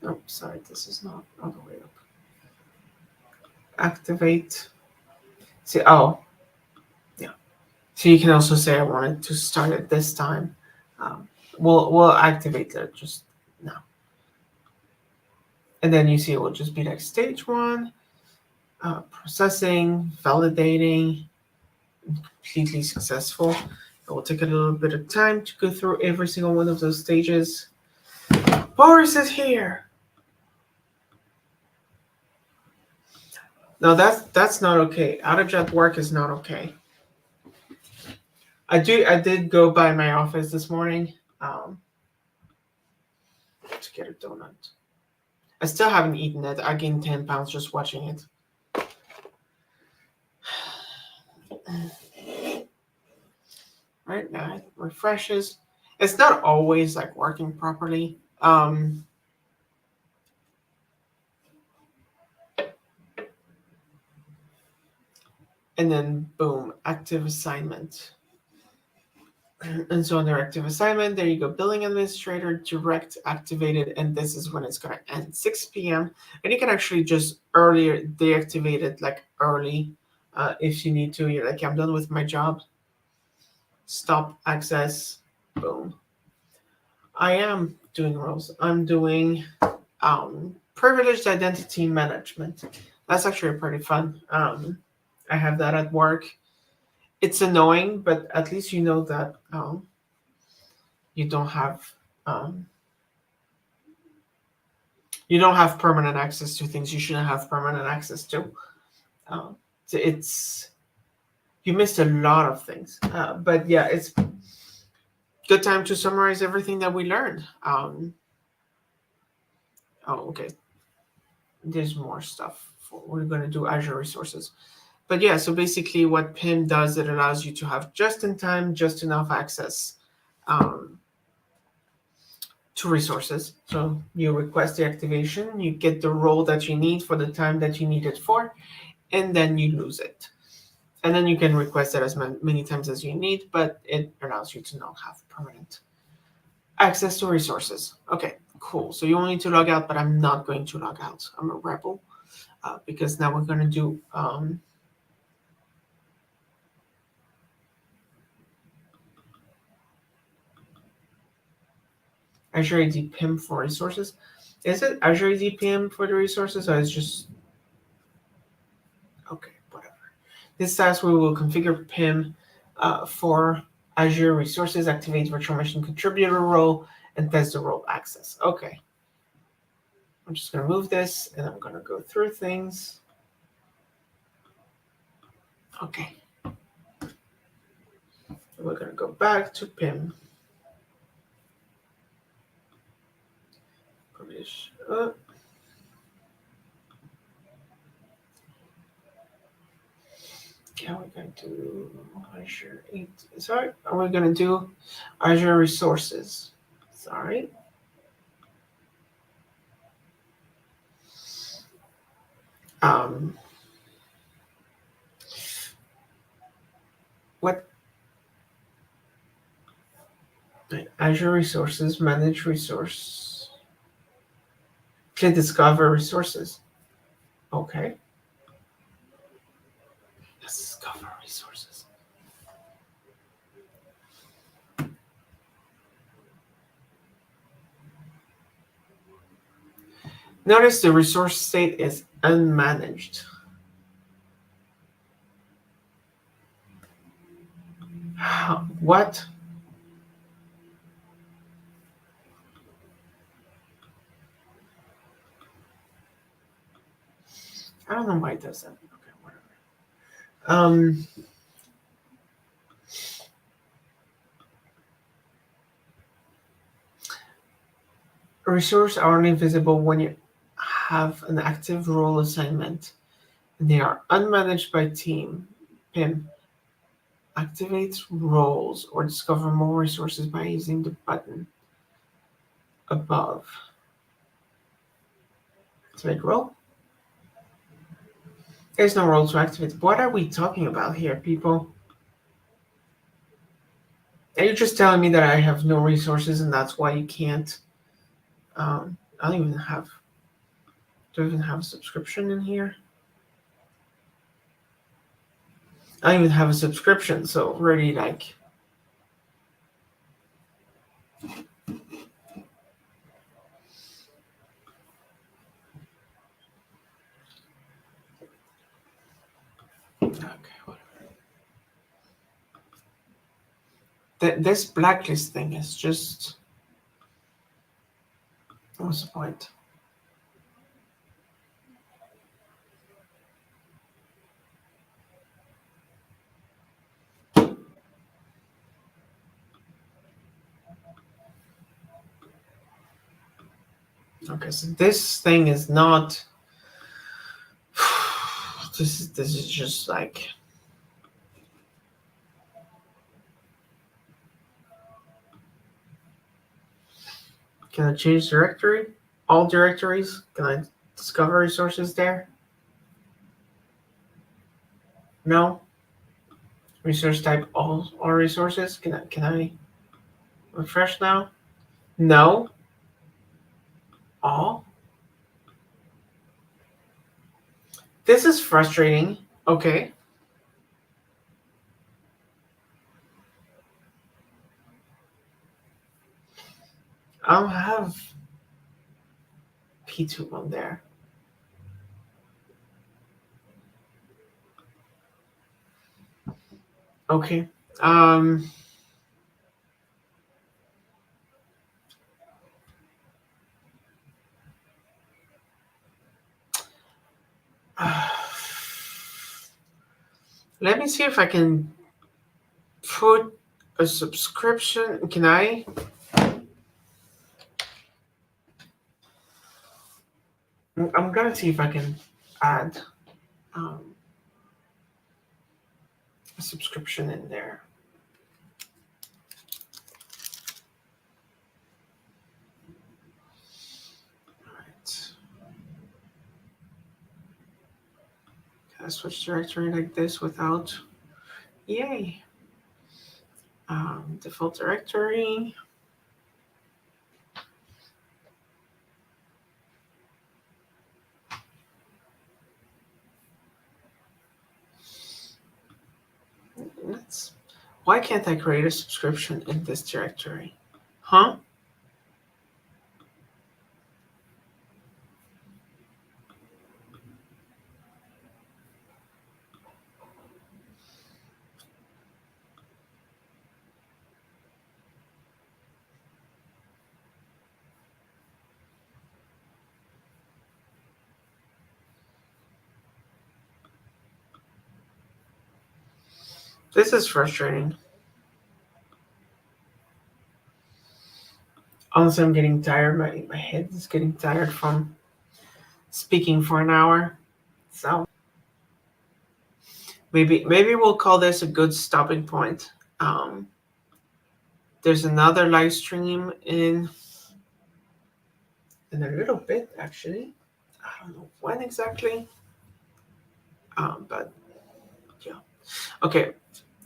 Oh, sorry, this is not all the way up. activate. See, oh, yeah. So you can also say I want it to start at this time. Um, we'll activate that just now. And then you see it will just be like stage one, processing, validating, completely successful. It will take a little bit of time to go through every single one of those stages. Boris is here. No, that's not okay. Out of jet work is not okay. I did go by my office this morning to get a donut. I still haven't eaten it. I gained 10 pounds just watching it. Right now it refreshes. It's not always like working properly. And then boom, active assignment. And so under active assignment, there you go, billing administrator, direct activated, and this is when it's going to end 6 p.m. And you can actually just earlier deactivate it like early if you need to. You're like, I'm done with my job. Stop access. Boom. I am doing roles. I'm doing privileged identity management. That's actually pretty fun. I have that at work. It's annoying, but at least you know that you don't have permanent access to things you shouldn't have permanent access to. So it's you missed a lot of things, but yeah, it's good time to summarize everything that we learned. Okay, there's more stuff. We're going to do Azure resources. But yeah, so basically what PIM does, it allows you to have just in time, just enough access to resources. So you request the activation, you get the role that you need for the time that you need it for, and then you lose it. And then you can request it as many times as you need, but it allows you to not have permanent access to resources. Okay, cool. So you only need to log out, but I'm not going to log out. I'm a rebel because now we're going to do Azure AD PIM for resources. Is it Azure AD PIM for the resources, or is just okay? Whatever. This task we will configure PIM for Azure resources, activate virtual machine contributor role, and test the role access. Okay. I'm just going to move this, and I'm going to go through things. Okay. We're going to go back to PIM. Publish. Yeah, we're going to do Azure 8. Sorry, we're going to do Azure resources. Sorry. What? Azure resources, manage resource. Can discover resources. Okay. Let's discover resources. Notice the resource state is unmanaged. What? I don't know why it does that. Okay, whatever. Resources are only visible when you have an active role assignment. They are unmanaged by team. PIM activates roles or discover more resources by using the button above. Activate role. There's no role to activate. What are we talking about here, people? Are you just telling me that I have no resources and that's why you can't? I don't even have. Do I even have a subscription in here? I even have a subscription, so really like. Okay, whatever. This blacklist thing is just. What's the point? Okay, so this thing is not. This is just like. Can I change directory? All directories? Can I discover resources there? No. Resource type all resources? Can I refresh now? No. All? This is frustrating. Okay. I don't have P2 on there. Okay. Let me see if I can put a subscription. Can I? I'm gonna see if I can add a subscription in there. All right. Can I switch directory like this without? Yay. Default directory. Why can't I create a subscription in this directory? Huh? This is frustrating. Honestly, I'm getting tired. My head is getting tired from speaking for an hour. So maybe we'll call this a good stopping point. There's another live stream in a little bit, actually. I don't know when exactly. But yeah. Okay.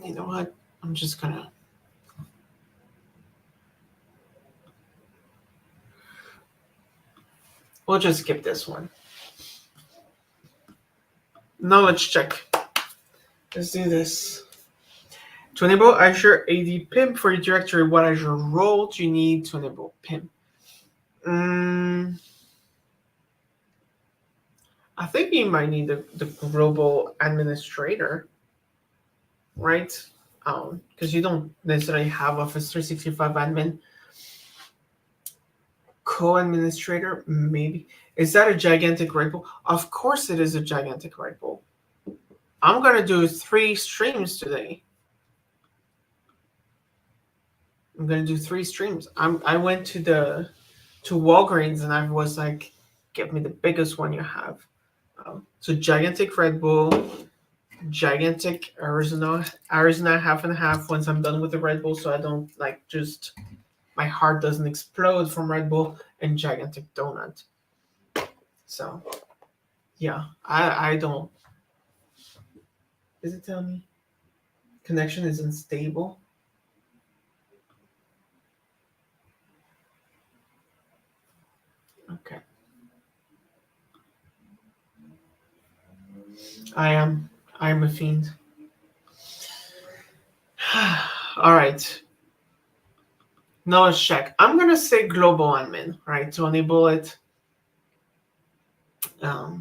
You know what? I'm just gonna. We'll just skip this one. Knowledge check. Let's do this. To enable Azure AD PIM for your directory, what Azure role do you need to enable PIM? I think you might need the global administrator, right? Because you don't necessarily have Office 365 admin. Co-administrator, maybe. Is that a gigantic repo? Of course it is a gigantic repo. I'm gonna do 3 streams today. I'm gonna do 3 streams. I went to Walgreens and I was like, give me the biggest one you have. So gigantic Red Bull, gigantic Arizona half and half once I'm done with the Red Bull, so I don't like just my heart doesn't explode from Red Bull, and gigantic donut. So yeah, I don't. Is it telling me connection is unstable? Okay. I am a fiend. All right. Now let's check. I'm gonna say global admin, right, to enable it. I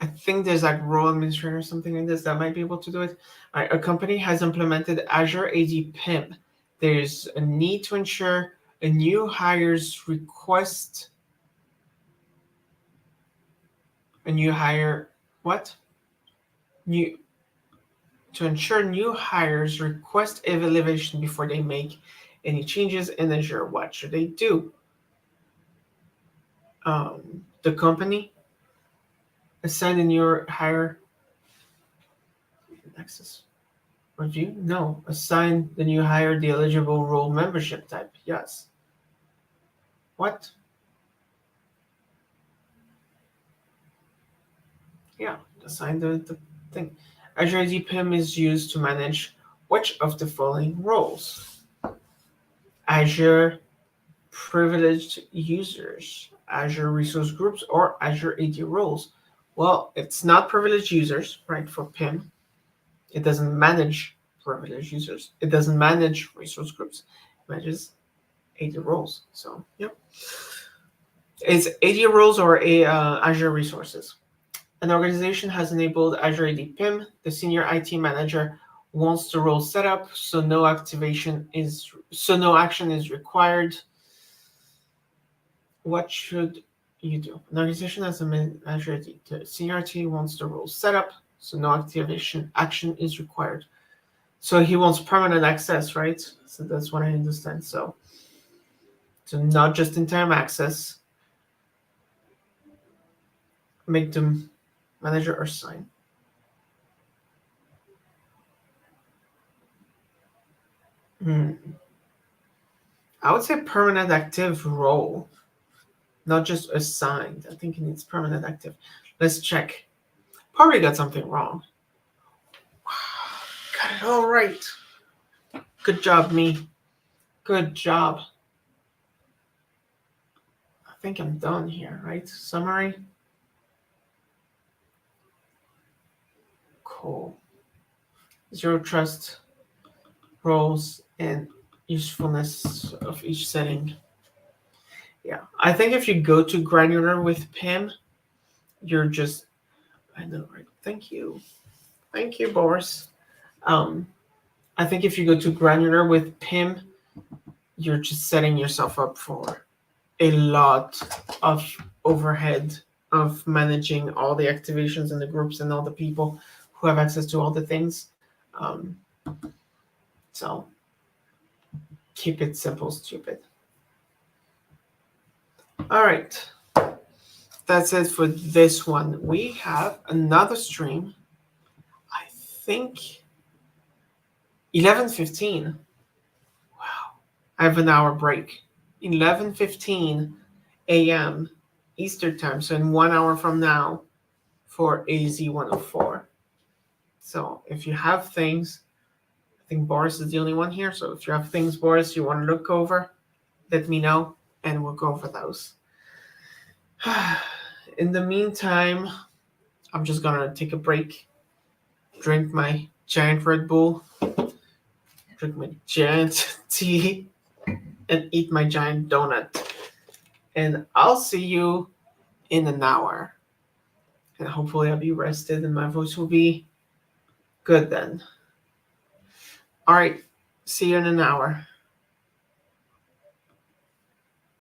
think there's like role administrator or something like this that might be able to do it. All right, a company has implemented Azure AD PIM. There's a need to ensure a new hire's request. A new hire, what? New To ensure new hires request evaluation before they make any changes in Azure. What should they do? The company assign a new hire access review? No. Assign the new hire the eligible role membership type? Yes. What? Yeah, assign the thing. Azure AD PIM is used to manage which of the following roles? Azure privileged users, Azure resource groups, or Azure AD roles. Well, it's not privileged users, right, for PIM. It doesn't manage privileged users. It doesn't manage resource groups. It manages AD roles. So, yep. It's AD roles or Azure resources. An organization has enabled Azure AD PIM. The senior IT manager wants the role set up, so no action is required. What should you do? An organization has an Azure AD. The senior IT wants the role set up, so no action is required. So he wants permanent access, right? So that's what I understand. So not just in-time access. Make them manager or sign. I would say permanent active role, not just assigned. I think it needs permanent active. Let's check. Probably got something wrong. Got it all right. Good job, me. Good job. I think I'm done here, right? Summary. Cool. Zero trust roles and usefulness of each setting. Yeah, I think if you go to granular with PIM, you're just, I know, right? Thank you, Boris. I think if you go to granular with PIM, you're just setting yourself up for a lot of overhead of managing all the activations and the groups and all the people who have access to all the things. So keep it simple, stupid. All right. That's it for this one. We have another stream. I think 11:15. Wow. I have an hour break. 11:15 a.m. Eastern time. So in 1 hour from now for AZ 104. So if you have things, I think Boris is the only one here. So if you have things, Boris, you want to look over, let me know and we'll go over those. In the meantime, I'm just gonna take a break, drink my giant Red Bull, drink my giant tea, and eat my giant donut. And I'll see you in an hour. And hopefully I'll be rested and my voice will be good then. All right, see you in an hour.